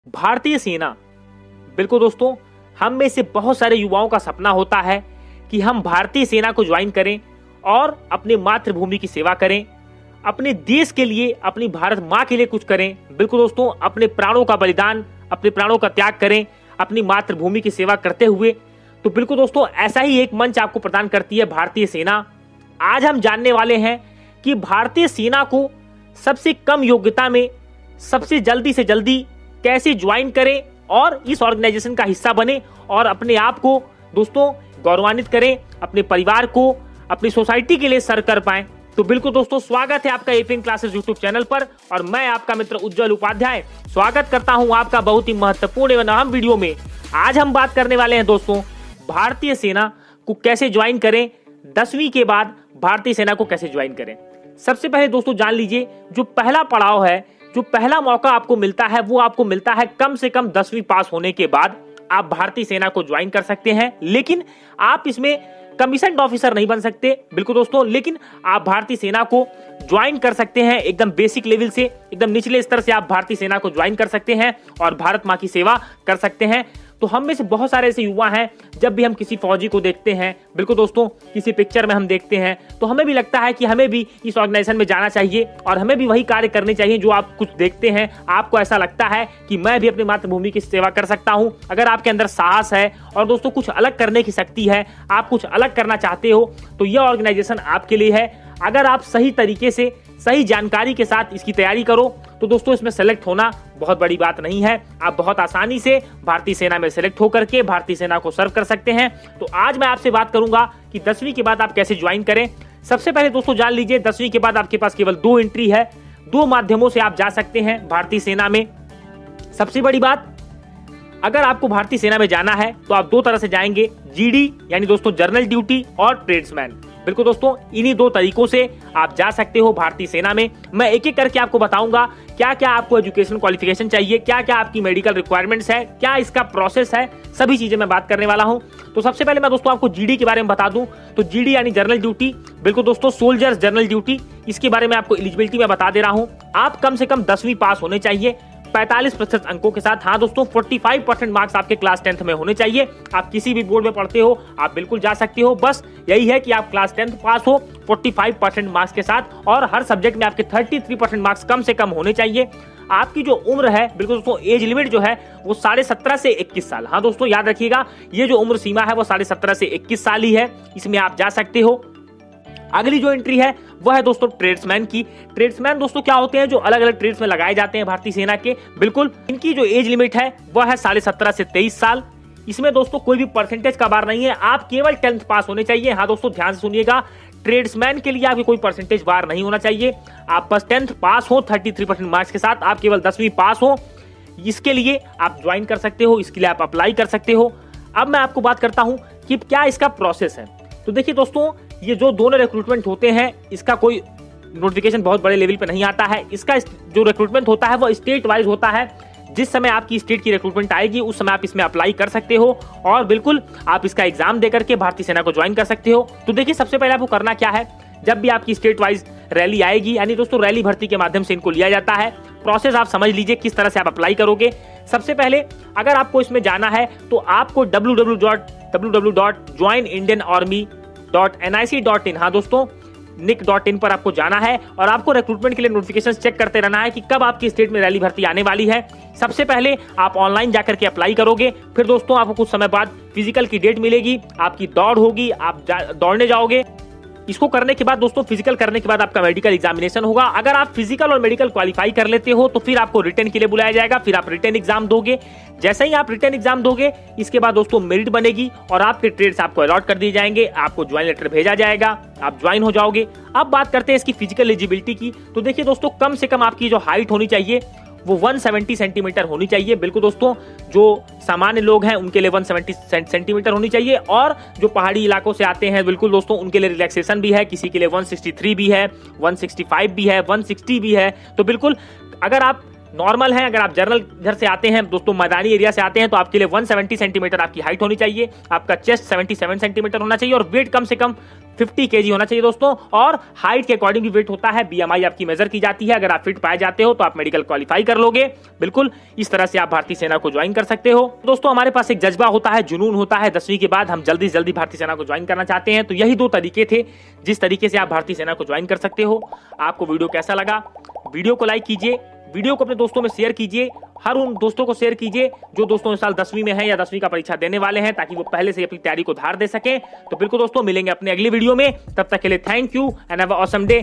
भारतीय सेना, बिल्कुल दोस्तों, हम में से बहुत सारे युवाओं का सपना होता है कि हम भारतीय सेना को ज्वाइन करें और अपनी मातृभूमि की सेवा करें, अपने देश के लिए, अपनी भारत माँ के लिए कुछ करें। बिल्कुल दोस्तों, अपने प्राणों का बलिदान, अपने प्राणों का त्याग करें अपनी मातृभूमि की सेवा करते हुए। तो बिल्कुल दोस्तों, ऐसा ही एक मंच आपको प्रदान करती है भारतीय सेना। आज हम जानने वाले हैं कि भारतीय सेना को सबसे कम योग्यता में सबसे जल्दी से जल्दी कैसे ज्वाइन करें और इस ऑर्गेनाइजेशन का हिस्सा बने और अपने आप को दोस्तों गौरवान्वित करें, अपने परिवार को, अपनी सोसाइटी के लिए सर कर पाएं। तो बिल्कुल दोस्तों, स्वागत है आपका एपीएन क्लासेस यूट्यूब चैनल पर और मैं आपका मित्र उज्जवल उपाध्याय स्वागत करता हूं आपका बहुत ही महत्वपूर्ण एवं अहम वीडियो में। आज हम बात करने वाले हैं दोस्तों, भारतीय सेना को कैसे ज्वाइन करें, 10वीं के बाद भारतीय सेना को कैसे ज्वाइन करें। सबसे पहले दोस्तों जान लीजिए, जो पहला पड़ाव है, जो पहला मौका आपको मिलता है वो आपको मिलता है कम से कम 10वीं पास होने के बाद आप भारतीय सेना को ज्वाइन कर सकते हैं। लेकिन आप इसमें कमीशन्ड ऑफिसर नहीं बन सकते, बिल्कुल दोस्तों, लेकिन आप भारतीय सेना को ज्वाइन कर सकते हैं एकदम बेसिक लेवल से, एकदम निचले स्तर से आप भारतीय सेना को ज्वाइन कर सकते हैं और भारत माँ की सेवा कर सकते हैं। तो हम में से बहुत सारे ऐसे युवा हैं, जब भी हम किसी फौजी को देखते हैं, बिल्कुल दोस्तों, किसी पिक्चर में हम देखते हैं तो हमें भी लगता है कि हमें भी इस ऑर्गेनाइजेशन में जाना चाहिए और हमें भी वही कार्य करने चाहिए जो आप कुछ देखते हैं। आपको ऐसा लगता है कि मैं भी अपनी मातृभूमि की सेवा कर सकता हूं। अगर आपके अंदर साहस है और दोस्तों कुछ अलग करने की शक्ति है, आप कुछ अलग करना चाहते हो, तो यह ऑर्गेनाइजेशन आपके लिए है। अगर आप सही तरीके से, सही जानकारी के साथ इसकी तैयारी करो तो दोस्तों इसमें सेलेक्ट होना बहुत बड़ी बात नहीं है। आप बहुत आसानी से भारतीय सेना में सेलेक्ट होकर के भारतीय सेना को सर्व कर सकते हैं। तो आज मैं आपसे बात करूंगा कि 10वीं के बाद आप कैसे ज्वाइन करें। सबसे पहले दोस्तों जान लीजिए, 10वीं के बाद आपके पास केवल 2 एंट्री है, 2 माध्यमों से आप जा सकते हैं भारतीय सेना में। सबसे बड़ी बात, अगर आपको भारतीय सेना में जाना है तो आप 2 तरह से जाएंगे, जीडी यानी दोस्तों जनरल ड्यूटी और ट्रेड्समैन। बिल्कुल दोस्तों, इन्हीं 2 तरीकों से आप जा सकते हो भारतीय सेना में। मैं एक एक करके आपको बताऊंगा क्या क्या आपको एजुकेशन क्वालिफिकेशन चाहिए, क्या क्या आपकी मेडिकल रिक्वायरमेंट्स है, क्या इसका प्रोसेस है, सभी चीजें मैं बात करने वाला हूं। तो सबसे पहले मैं दोस्तों आपको जीडी के बारे में बता दूं। तो जीडी यानी जनरल ड्यूटी, बिल्कुल दोस्तों सोल्जर्स जनरल ड्यूटी, इसके बारे में आपको एलिजिबिलिटी में बता दे रहा हूं। आप कम से कम 10वीं पास होने चाहिए 45% अंकों के साथ। हाँ दोस्तों, 45% मार्क्स आपके क्लास 10th में होने चाहिए। आप किसी भी बोर्ड में पढ़ते हो, आप बिल्कुल जा सकते हो। बस यही है कि आप क्लास 10th पास हो 45% मार्क्स के साथ और हर सब्जेक्ट में आपके 33% मार्क्स कम से कम होने चाहिए। आपकी जो उम्र है, बिल्कुल दोस्तों, एज लिमिट जो है वो 17.5 से 21 साल। हाँ दोस्तों, याद रखिएगा, ये जो उम्र सीमा है वो 17.5 से 21 साल ही है, इसमें आप जा सकते हो। अगली जो एंट्री है वह है दोस्तों ट्रेड्समैन की। ट्रेड्समैन दोस्तों क्या होते हैं, जो अलग अलग ट्रेड्स में लगाए जाते हैं भारतीय सेना के। बिल्कुल, इनकी जो एज लिमिट है वह है 17.5 से 23 साल। इसमें दोस्तों कोई भी परसेंटेज का बार नहीं है, आप केवल 10th पास होने चाहिए। हाँ दोस्तों, ध्यान से सुनिएगा, ट्रेड्समैन के लिए आपके कोई परसेंटेज बार नहीं होना चाहिए। आप बस 10th पास हो 33% मार्क्स के साथ, आप केवल 10वीं पास हो, इसके लिए आप ज्वाइन कर सकते हो, इसके लिए आप अप्लाई कर सकते हो। अब मैं आपको बात करता हूं कि क्या इसका प्रोसेस है। तो देखिए दोस्तों, ये जो दोनों रिक्रूटमेंट होते हैं, इसका कोई नोटिफिकेशन बहुत बड़े लेवल पे नहीं आता है। इसका जो रिक्रूटमेंट होता है वो स्टेट वाइज होता है। जिस समय आपकी स्टेट की रिक्रूटमेंट आएगी उस समय आप इसमें अप्लाई कर सकते हो और बिल्कुल आप इसका एग्जाम दे करके भारतीय सेना को ज्वाइन कर सकते हो। तो देखिए, सबसे पहले आपको करना क्या है, जब भी आपकी स्टेट वाइज रैली आएगी, यानी दोस्तों रैली भर्ती के माध्यम से इनको लिया जाता है। प्रोसेस आप समझ लीजिए किस तरह से आप अप्लाई करोगे। सबसे पहले अगर आपको इसमें जाना है तो आपको www.joinindianarmy.nic.in, हाँ दोस्तों nic.in पर आपको जाना है और आपको रिक्रूटमेंट के लिए नोटिफिकेशन चेक करते रहना है कि कब आपकी स्टेट में रैली भर्ती आने वाली है। सबसे पहले आप ऑनलाइन जाकर के अप्लाई करोगे, फिर दोस्तों आपको कुछ समय बाद फिजिकल की डेट मिलेगी, आपकी दौड़ होगी, आप दौड़ने जाओगे। इसको करने के बाद दोस्तों, फिजिकल करने के बाद आपका मेडिकल एग्जामिनेशन होगा। अगर आप फिजिकल और मेडिकल क्वालिफाई कर लेते हो तो फिर आपको रिटर्न के लिए बुलाया जाएगा, फिर आप रिटर्न एग्जाम दोगे। जैसे ही आप रिटर्न एग्जाम दोगे, इसके बाद दोस्तों मेरिट बनेगी और आपके ट्रेड्स आपको अलॉट कर दिए जाएंगे, आपको ज्वाइन लेटर भेजा जाएगा, आप ज्वाइन हो जाओगे। अब बात करते हैं इसकी फिजिकल एलिजिबिलिटी की। तो देखिए दोस्तों, कम से कम आपकी जो हाइट होनी चाहिए वो 170 सेंटीमीटर होनी चाहिए। बिल्कुल दोस्तों, जो सामान्य लोग हैं उनके लिए 170 सेंटीमीटर होनी चाहिए और जो पहाड़ी इलाकों से आते हैं, बिल्कुल दोस्तों, उनके लिए रिलैक्सेशन भी है। किसी के लिए 163 भी है, 165 भी है, 160 भी है। तो बिल्कुल, अगर आप नॉर्मल है। अगर आप जनरल घर से आते हैं दोस्तों, मैदानी एरिया से आते हैं, तो आपके लिए 170 सेंटीमीटर आपकी हाइट होनी चाहिए, आपका चेस्ट 77 सेंटीमीटर होना चाहिए और वेट कम से कम 50 kg होना चाहिए दोस्तों। और हाइट के अकॉर्डिंग भी वेट होता है, बीएमआई आपकी मेजर की जाती है। अगर आप फिट पाए जाते हो तो आप मेडिकल क्वालिफाई कर लोगे। बिल्कुल इस तरह से आप भारतीय सेना को ज्वाइन कर सकते हो। दोस्तों हमारे पास एक जज्बा होता है, जुनून होता है, 10वीं के बाद हम जल्दी से जल्दी भारतीय सेना को ज्वाइन करना चाहते हैं। तो यही 2 तरीके थे जिस तरीके से आप भारतीय सेना को ज्वाइन कर सकते हो। आपको वीडियो कैसा लगा? वीडियो को लाइक कीजिए, वीडियो को अपने दोस्तों में शेयर कीजिए, हर उन दोस्तों को शेयर कीजिए जो दोस्तों इस साल 10वीं में हैं या 10वीं का परीक्षा देने वाले हैं, ताकि वो पहले से अपनी तैयारी को धार दे सकें। तो बिल्कुल दोस्तों मिलेंगे अपने अगली वीडियो में, तब तक के लिए thank you and have a awesome day.